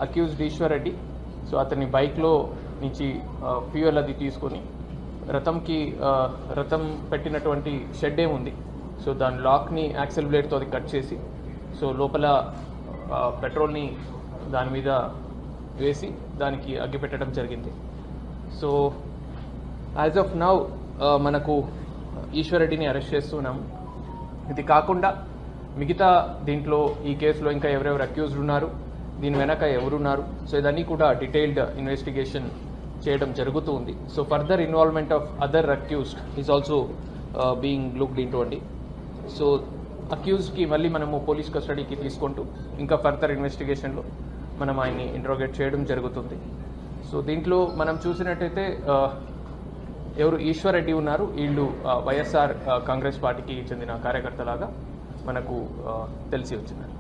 Accused Eshwar Reddy. So అతని బైక్లో నుంచి ఫ్యూయల్ అది తీసుకొని రథం పెట్టినటువంటి షెడ్ ఏముంది, సో దాని లాక్ని యాక్సెల్ బ్లేడ్తో అది కట్ చేసి సో లోపల పెట్రోల్ని దాని మీద వేసి దానికి అగ్గి పెట్టడం జరిగింది. సో యాజ్ ఆఫ్ నౌ మనకు ఈశ్వర్ రెడ్డిని అరెస్ట్ చేస్తున్నాము. ఇది కాకుండా మిగతా దీంట్లో ఈ కేసులో ఇంకా ఎవరెవరు అక్యూజ్డ్ ఉన్నారు, దీని వెనక ఎవరున్నారు, సో ఇదన్నీ కూడా డీటెయిల్డ్ ఇన్వెస్టిగేషన్ చేయడం జరుగుతూ ఉంది. So further involvement of other accused is also being looked into అండి. సో అక్యూజ్డ్కి మళ్ళీ మనము పోలీస్ కస్టడీకి తీసుకుంటూ ఇంకా ఫర్దర్ ఇన్వెస్టిగేషన్లో మనం ఆయన్ని ఇంట్రోగేట్ చేయడం జరుగుతుంది. సో దీంట్లో మనం చూసినట్టయితే ఎవరు ఈశ్వర్ రెడ్డి ఉన్నారు, వీళ్ళు వైఎస్ఆర్ కాంగ్రెస్ పార్టీకి చెందిన కార్యకర్తలాగా మనకు తెలిసి వచ్చినారు.